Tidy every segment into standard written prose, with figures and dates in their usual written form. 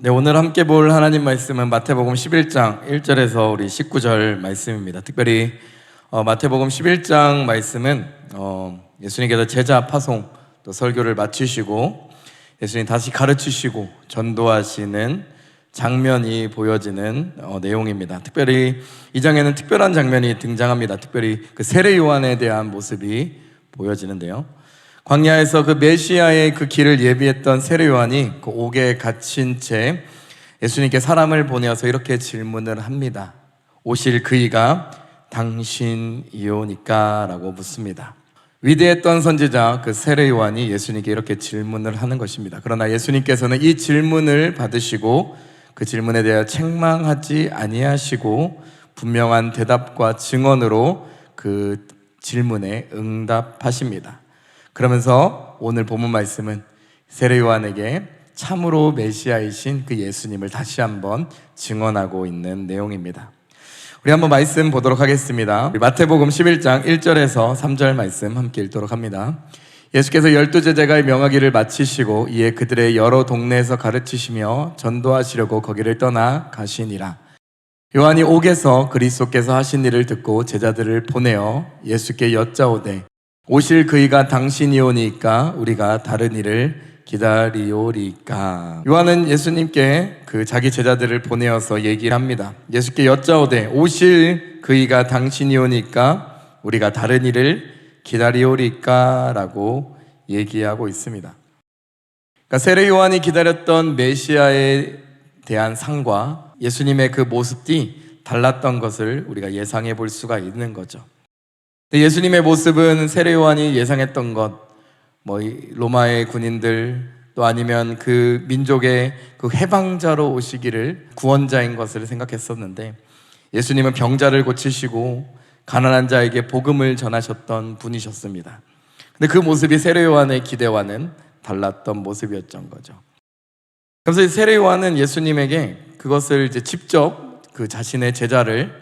네, 오늘 함께 볼 하나님 말씀은 마태복음 11장 1절에서 우리 19절 말씀입니다. 특별히 마태복음 11장 말씀은 예수님께서 제자 파송 또 설교를 마치시고 예수님 다시 가르치시고 전도하시는 장면이 보여지는 내용입니다. 특별히 이 장에는 특별한 장면이 등장합니다. 특별히 그 세례 요한에 대한 모습이 보여지는데요. 광야에서 그 메시아의 그 길을 예비했던 세례 요한이 그 옥에 갇힌 채 예수님께 사람을 보내어서 이렇게 질문을 합니다. 오실 그이가 당신이오니까? 라고 묻습니다. 위대했던 선지자 그 세례 요한이 예수님께 이렇게 질문을 하는 것입니다. 그러나 예수님께서는 이 질문을 받으시고 그 질문에 대하여 책망하지 아니하시고 분명한 대답과 증언으로 그 질문에 응답하십니다. 그러면서 오늘 본문 말씀은 세례 요한에게 참으로 메시아이신 그 예수님을 다시 한번 증언하고 있는 내용입니다. 우리 한번 말씀 보도록 하겠습니다. 마태복음 11장 1절에서 3절 말씀 함께 읽도록 합니다. 예수께서 12제자가 명하기를 마치시고 이에 그들의 여러 동네에서 가르치시며 전도하시려고 거기를 떠나 가시니라. 요한이 옥에서 그리스도께서 하신 일을 듣고 제자들을 보내어 예수께 여짜오되 오실 그이가 당신이오니까 우리가 다른 일을 기다리오리까? 요한은 예수님께 그 자기 제자들을 보내어서 얘기를 합니다. 예수께 여짜오되 오실 그이가 당신이오니까 우리가 다른 일을 기다리오리까? 라고 얘기하고 있습니다. 그러니까 세례 요한이 기다렸던 메시아에 대한 상과 예수님의 그 모습이 달랐던 것을 우리가 예상해 볼 수가 있는 거죠. 예수님의 모습은 세례 요한이 예상했던 것, 로마의 군인들 또 아니면 그 민족의 그 해방자로 오시기를 구원자인 것을 생각했었는데 예수님은 병자를 고치시고 가난한 자에게 복음을 전하셨던 분이셨습니다. 근데 그 모습이 세례 요한의 기대와는 달랐던 모습이었던 거죠. 그래서 세례 요한은 예수님에게 그것을 이제 직접 그 자신의 제자를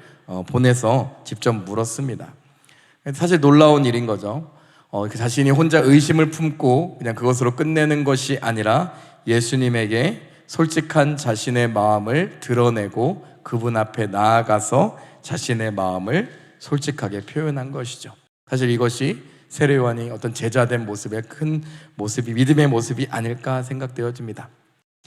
보내서 직접 물었습니다. 사실 놀라운 일인 거죠. 그 자신이 혼자 의심을 품고 그냥 그것으로 끝내는 것이 아니라 예수님에게 솔직한 자신의 마음을 드러내고 그분 앞에 나아가서 자신의 마음을 솔직하게 표현한 것이죠. 사실 이것이 세례 요한이 어떤 제자된 모습의 큰 모습이 믿음의 모습이 아닐까 생각되어집니다.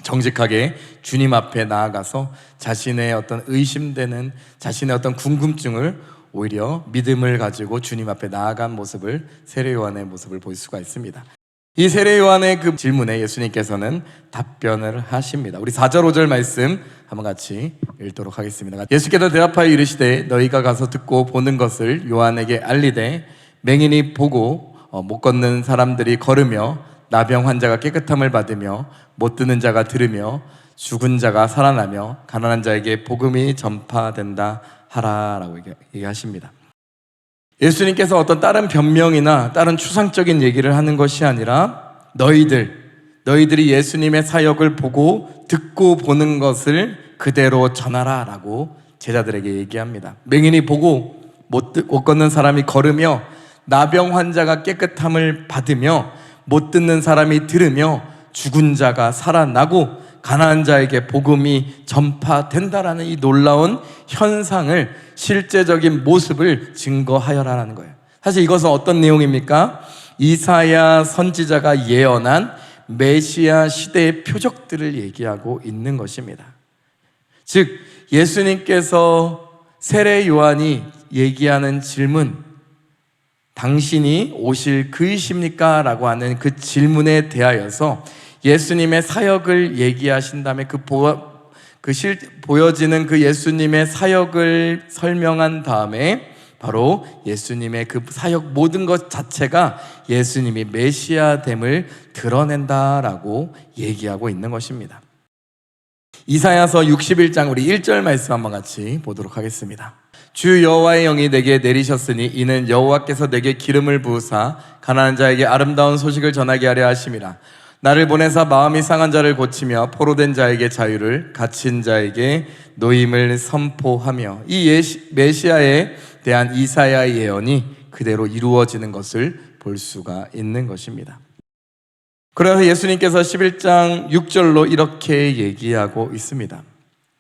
정직하게 주님 앞에 나아가서 자신의 어떤 의심되는 자신의 어떤 궁금증을 오히려 믿음을 가지고 주님 앞에 나아간 모습을 세례 요한의 모습을 볼 수가 있습니다. 이 세례 요한의 그 질문에 예수님께서는 답변을 하십니다. 우리 4절 5절 말씀 한번 같이 읽도록 하겠습니다. 예수께서 대답하여 이르시되 너희가 가서 듣고 보는 것을 요한에게 알리되 맹인이 보고 못 걷는 사람들이 걸으며 나병 환자가 깨끗함을 받으며 못 듣는 자가 들으며 죽은 자가 살아나며 가난한 자에게 복음이 전파된다 하라라고 얘기하십니다. 예수님께서 어떤 다른 변명이나 다른 추상적인 얘기를 하는 것이 아니라 너희들이 예수님의 사역을 보고 듣고 보는 것을 그대로 전하라 라고 제자들에게 얘기합니다. 맹인이 보고 못 걷는 사람이 걸으며 나병 환자가 깨끗함을 받으며 못 듣는 사람이 들으며 죽은 자가 살아나고 가난한 자에게 복음이 전파된다라는 이 놀라운 현상을 실제적인 모습을 증거하여라라는 거예요. 사실 이것은 어떤 내용입니까? 이사야 선지자가 예언한 메시아 시대의 표적들을 얘기하고 있는 것입니다. 즉 예수님께서 세례 요한이 얘기하는 질문, 당신이 오실 그이십니까? 라고 하는 그 질문에 대하여서 예수님의 사역을 얘기하신 다음에 보여지는 그 예수님의 사역을 설명한 다음에 바로 예수님의 그 사역 모든 것 자체가 예수님이 메시아됨을 드러낸다라고 얘기하고 있는 것입니다. 이사야서 61장 우리 1절 말씀 한번 같이 보도록 하겠습니다. 주 여호와의 영이 내게 내리셨으니 이는 여호와께서 내게 기름을 부으사 가난한 자에게 아름다운 소식을 전하게 하려 하심이라. 나를 보내사 마음이 상한 자를 고치며 포로된 자에게 자유를 갇힌 자에게 노임을 선포하며 이 메시아에 대한 이사야의 예언이 그대로 이루어지는 것을 볼 수가 있는 것입니다. 그래서 예수님께서 11장 6절로 이렇게 얘기하고 있습니다.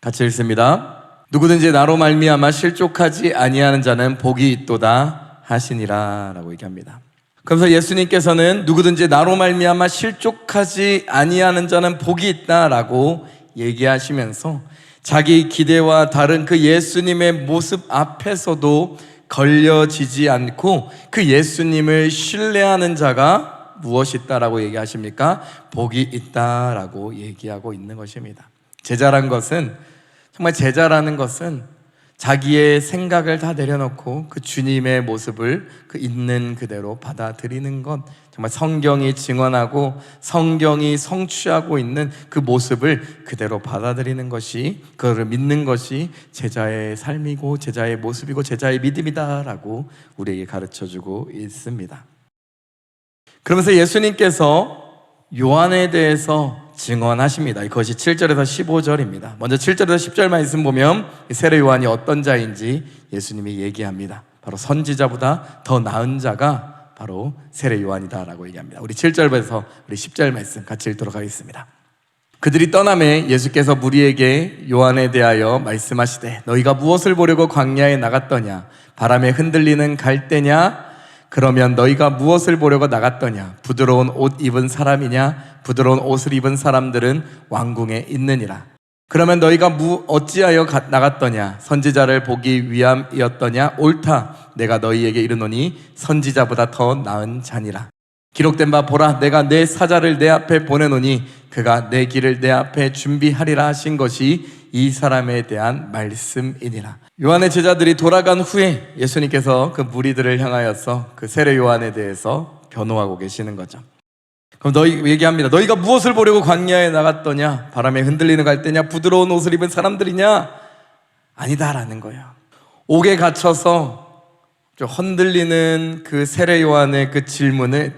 같이 읽습니다. 누구든지 나로 말미암아 실족하지 아니하는 자는 복이 있도다 하시니라 라고 얘기합니다. 그래서 예수님께서는 누구든지 나로 말미암아 실족하지 아니하는 자는 복이 있다라고 얘기하시면서 자기 기대와 다른 그 예수님의 모습 앞에서도 걸려지지 않고 그 예수님을 신뢰하는 자가 무엇이 있다라고 얘기하십니까? 복이 있다라고 얘기하고 있는 것입니다. 제자라는 것은 자기의 생각을 다 내려놓고 그 주님의 모습을 그 있는 그대로 받아들이는 것, 정말 성경이 증언하고 성경이 성취하고 있는 그 모습을 그대로 받아들이는 것이, 그거를 믿는 것이 제자의 삶이고 제자의 모습이고 제자의 믿음이다라고 우리에게 가르쳐주고 있습니다. 그러면서 예수님께서 요한에 대해서 증언하십니다. 그것이 7절에서 15절입니다. 먼저 7절에서 10절 말씀 보면 세례 요한이 어떤 자인지 예수님이 얘기합니다. 바로 선지자보다 더 나은 자가 바로 세례 요한이다라고 얘기합니다. 우리 7절에서 우리 10절 말씀 같이 읽도록 하겠습니다. 그들이 떠나매 예수께서 무리에게 요한에 대하여 말씀하시되 너희가 무엇을 보려고 광야에 나갔더냐? 바람에 흔들리는 갈대냐? 그러면 너희가 무엇을 보려고 나갔더냐? 부드러운 옷 입은 사람이냐? 부드러운 옷을 입은 사람들은 왕궁에 있느니라. 그러면 너희가 어찌하여 나갔더냐? 선지자를 보기 위함이었더냐? 옳다. 내가 너희에게 이르노니 선지자보다 더 나은 자니라. 기록된 바 보라, 내가 내 사자를 내 앞에 보내노니 그가 내 길을 내 앞에 준비하리라 하신 것이 이 사람에 대한 말씀이니라. 요한의 제자들이 돌아간 후에 예수님께서 그 무리들을 향하여서 그 세례 요한에 대해서 변호하고 계시는 거죠. 그럼 얘기합니다. 너희가 무엇을 보려고 광야에 나갔더냐? 바람에 흔들리는 갈대냐? 부드러운 옷을 입은 사람들이냐? 아니다라는 거예요. 옥에 갇혀서 좀 흔들리는 그 세례 요한의 그 질문을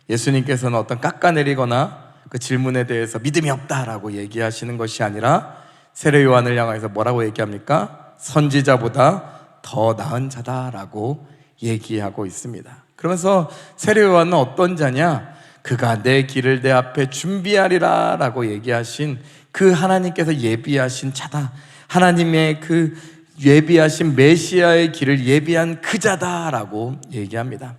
예수님께서는 어떤 깎아내리거나 그 질문에 대해서 믿음이 없다라고 얘기하시는 것이 아니라 세례 요한을 향해서 뭐라고 얘기합니까? 선지자보다 더 나은 자다라고 얘기하고 있습니다. 그러면서 세례 요한은 어떤 자냐? 그가 내 길을 내 앞에 준비하리라 라고 얘기하신 그 하나님께서 예비하신 자다. 하나님의 그 예비하신 메시아의 길을 예비한 그 자다라고 얘기합니다.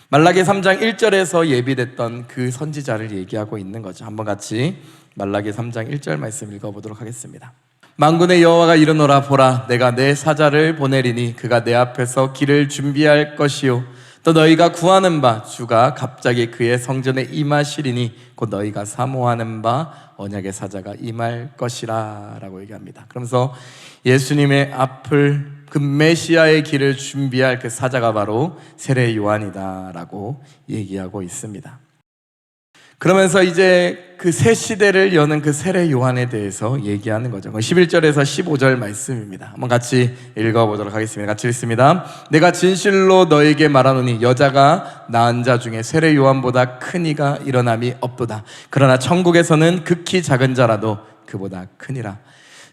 말라기 3장 1절에서 예비됐던 그 선지자를 얘기하고 있는 거죠. 한번 같이 말라기 3장 1절 말씀 읽어보도록 하겠습니다. 만군의 여호와가 이르노라. 보라, 내가 내 사자를 보내리니 그가 내 앞에서 길을 준비할 것이요 또 너희가 구하는 바 주가 갑자기 그의 성전에 임하시리니 곧 너희가 사모하는 바 언약의 사자가 임할 것이라 라고 얘기합니다. 그러면서 예수님의 앞을 그 메시아의 길을 준비할 그 사자가 바로 세례 요한이다 라고 얘기하고 있습니다. 그러면서 이제 그 새 시대를 여는 그 세례 요한에 대해서 얘기하는 거죠. 11절에서 15절 말씀입니다. 한번 같이 읽어보도록 하겠습니다. 같이 읽습니다. 내가 진실로 너에게 말하노니 여자가 낳은 자 중에 세례 요한보다 큰 이가 일어남이 없도다. 그러나 천국에서는 극히 작은 자라도 그보다 크니라.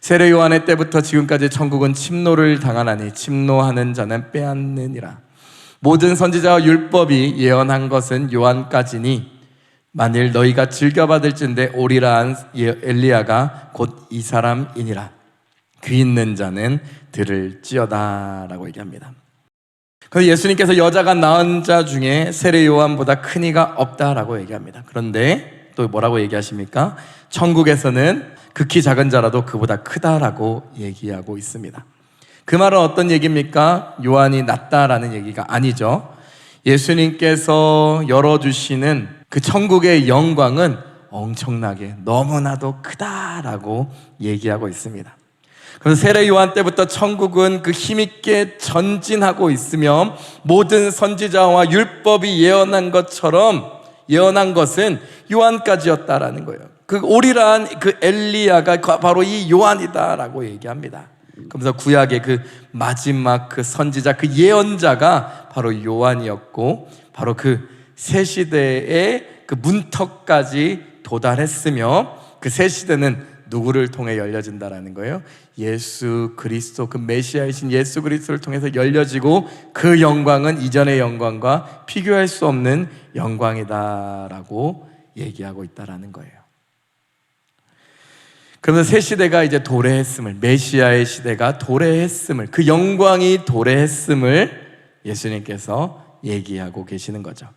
세례 요한의 때부터 지금까지 천국은 침노를 당하나니 침노하는 자는 빼앗느니라. 모든 선지자와 율법이 예언한 것은 요한까지니 만일 너희가 즐겨받을진대 오리라 한 엘리야가 곧 이 사람이니라. 귀 있는 자는 들을지어다 라고 얘기합니다. 그래서 예수님께서 여자가 낳은 자 중에 세례 요한보다 큰 이가 없다라고 얘기합니다. 그런데 또 뭐라고 얘기하십니까? 천국에서는 극히 작은 자라도 그보다 크다라고 얘기하고 있습니다. 그 말은 어떤 얘기입니까? 요한이 낫다라는 얘기가 아니죠. 예수님께서 열어주시는 그 천국의 영광은 엄청나게 너무나도 크다라고 얘기하고 있습니다. 그래서 세례 요한 때부터 천국은 그 힘있게 전진하고 있으며 모든 선지자와 율법이 예언한 것처럼 예언한 것은 요한까지였다라는 거예요. 그 오리란 그 엘리야가 바로 이 요한이다라고 얘기합니다. 그러면서 구약의 그 마지막 그 선지자 그 예언자가 바로 요한이었고 바로 그 새 시대의 그 문턱까지 도달했으며 그 새 시대는 누구를 통해 열려진다라는 거예요? 예수 그리스도, 그 메시아이신 예수 그리스도를 통해서 열려지고 그 영광은 이전의 영광과 비교할 수 없는 영광이다라고 얘기하고 있다라는 거예요. 그러면서 새 시대가 이제 도래했음을, 메시아의 시대가 도래했음을, 그 영광이 도래했음을 예수님께서 얘기하고 계시는 거죠.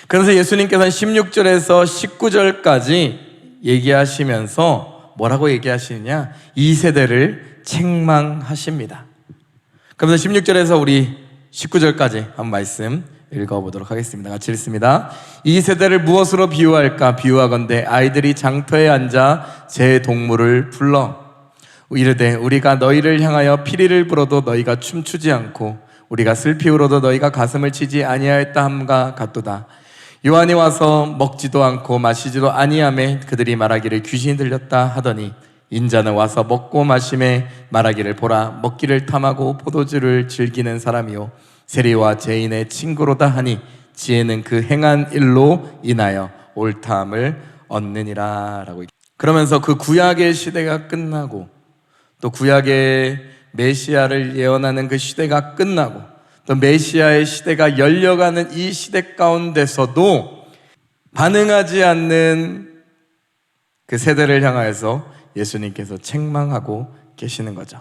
그래서 예수님께서는 16절에서 19절까지 얘기하시면서 뭐라고 얘기하시느냐? 이 세대를 책망하십니다. 그러면서 16절에서 우리 19절까지 한 말씀 읽어보도록 하겠습니다. 같이 읽습니다. 이 세대를 무엇으로 비유할까? 비유하건대 아이들이 장터에 앉아 제 동물을 불러 이르되 우리가 너희를 향하여 피리를 불어도 너희가 춤추지 않고 우리가 슬피 울어도 너희가 가슴을 치지 아니하였다 함과 같도다. 요한이 와서 먹지도 않고 마시지도 아니하매 그들이 말하기를 귀신이 들렸다 하더니 인자는 와서 먹고 마심에 말하기를 보라 먹기를 탐하고 포도주를 즐기는 사람이요 세리와 죄인의 친구로다 하니 지혜는 그 행한 일로 인하여 옳다함을 얻느니라 라고. 그러면서 그 구약의 시대가 끝나고 또 구약의 메시아를 예언하는 그 시대가 끝나고 또 메시아의 시대가 열려가는 이 시대 가운데서도 반응하지 않는 그 세대를 향하여서 예수님께서 책망하고 계시는 거죠.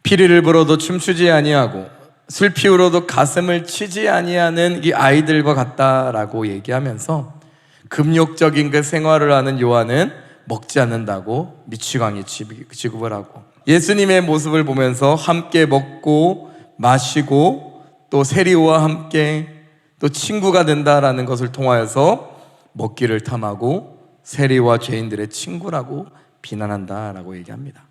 피리를 불어도 춤추지 아니하고 슬피 울어도 가슴을 치지 아니하는 이 아이들과 같다라고 얘기하면서 금욕적인 그 생활을 하는 요한은 먹지 않는다고 미치광이 취급을 하고 예수님의 모습을 보면서 함께 먹고 마시고 또 세리와 함께 또 친구가 된다라는 것을 통하여서 먹기를 탐하고 세리와 죄인들의 친구라고 비난한다라고 얘기합니다.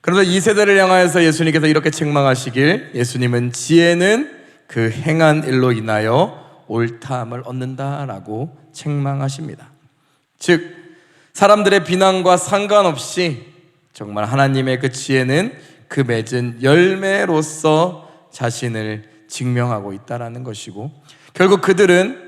그래서 이 세대를 향하여서 예수님께서 이렇게 책망하시길 예수님은 지혜는 그 행한 일로 인하여 옳다함을 얻는다라고 책망하십니다. 즉 사람들의 비난과 상관없이 정말 하나님의 그 지혜는 그 맺은 열매로서 자신을 증명하고 있다라는 것이고 결국 그들은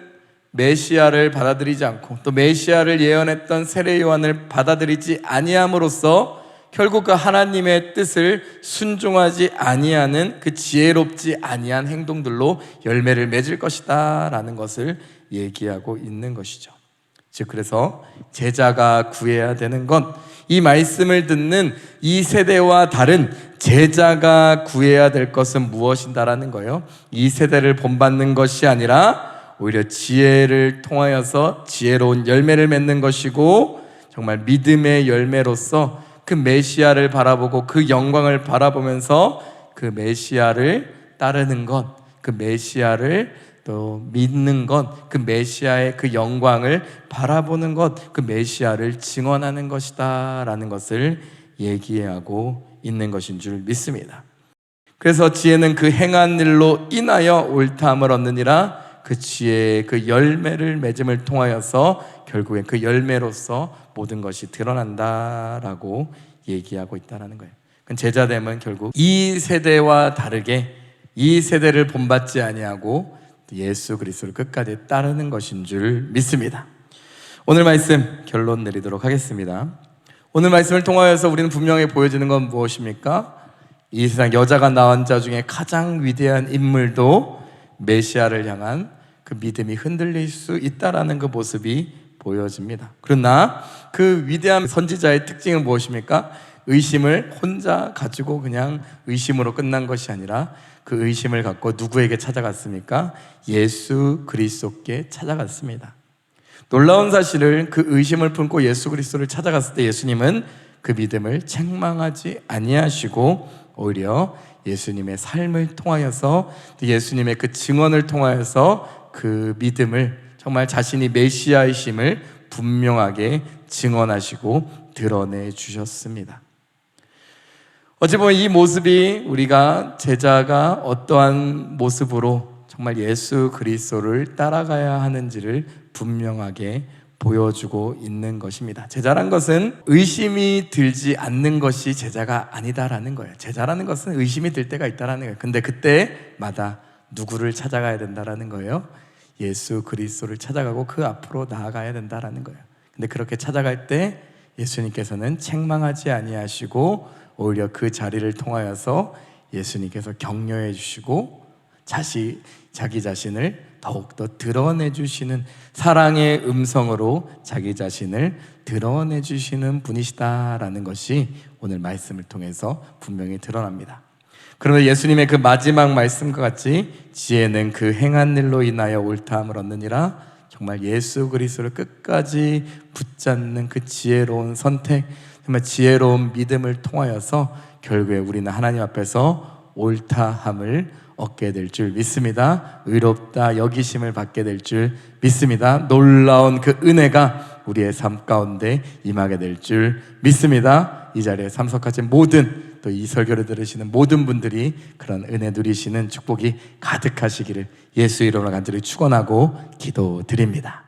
메시아를 받아들이지 않고 또 메시아를 예언했던 세례 요한을 받아들이지 아니함으로써 결국 그 하나님의 뜻을 순종하지 아니하는 그 지혜롭지 아니한 행동들로 열매를 맺을 것이다 라는 것을 얘기하고 있는 것이죠. 즉 그래서 제자가 구해야 되는 건 이 말씀을 듣는 이 세대와 다른 제자가 구해야 될 것은 무엇인가라는 거예요. 이 세대를 본받는 것이 아니라 오히려 지혜를 통하여서 지혜로운 열매를 맺는 것이고 정말 믿음의 열매로서 그 메시아를 바라보고 그 영광을 바라보면서 그 메시아를 따르는 것, 그 메시아를 또 믿는 것, 그 메시아의 그 영광을 바라보는 것, 그 메시아를 증언하는 것이다 라는 것을 얘기하고 있는 것인 줄 믿습니다. 그래서 지혜는 그 행한 일로 인하여 옳다함을 얻느니라. 그 지혜의 그 열매를 맺음을 통하여서 결국엔 그 열매로서 모든 것이 드러난다라고 얘기하고 있다는 거예요. 제자됨은 결국 이 세대와 다르게 이 세대를 본받지 아니하고 예수 그리스도를 끝까지 따르는 것인 줄 믿습니다. 오늘 말씀 결론 내리도록 하겠습니다. 오늘 말씀을 통하여서 우리는 분명히 보여지는 건 무엇입니까? 이 세상 여자가 낳은 자 중에 가장 위대한 인물도 메시아를 향한 그 믿음이 흔들릴 수 있다라는 그 모습이 보여집니다. 그러나 그 위대한 선지자의 특징은 무엇입니까? 의심을 혼자 가지고 그냥 의심으로 끝난 것이 아니라 그 의심을 갖고 누구에게 찾아갔습니까? 예수 그리스도께 찾아갔습니다. 놀라운 사실을 그 의심을 품고 예수 그리스도를 찾아갔을 때 예수님은 그 믿음을 책망하지 아니하시고 오히려 예수님의 삶을 통하여서 예수님의 그 증언을 통하여서 그 믿음을 정말 자신이 메시아이심을 분명하게 증언하시고 드러내 주셨습니다. 어찌 보면 이 모습이 우리가 제자가 어떠한 모습으로 정말 예수 그리스도를 따라가야 하는지를 분명하게 보여주고 있는 것입니다. 제자란 것은 의심이 들지 않는 것이 제자가 아니다라는 거예요. 제자라는 것은 의심이 들 때가 있다라는 거예요. 근데 그때마다 누구를 찾아가야 된다라는 거예요? 예수 그리스도를 찾아가고 그 앞으로 나아가야 된다라는 거예요. 근데 그렇게 찾아갈 때 예수님께서는 책망하지 아니하시고 오히려 그 자리를 통하여서 예수님께서 격려해 주시고 자기 자신을 더욱더 드러내 주시는 사랑의 음성으로 자기 자신을 드러내 주시는 분이시다라는 것이 오늘 말씀을 통해서 분명히 드러납니다. 그러면 예수님의 그 마지막 말씀과 같이 지혜는 그 행한 일로 인하여 옳다함을 얻느니라, 정말 예수 그리스도를 끝까지 붙잡는 그 지혜로운 선택, 정말 지혜로운 믿음을 통하여서 결국에 우리는 하나님 앞에서 옳다함을 얻게 될 줄 믿습니다. 의롭다 여기심을 받게 될 줄 믿습니다. 놀라운 그 은혜가 우리의 삶 가운데 임하게 될 줄 믿습니다. 이 자리에 참석하신 모든, 또 이 설교를 들으시는 모든 분들이 그런 은혜 누리시는 축복이 가득하시기를 예수 이름으로 간절히 축원하고 기도드립니다.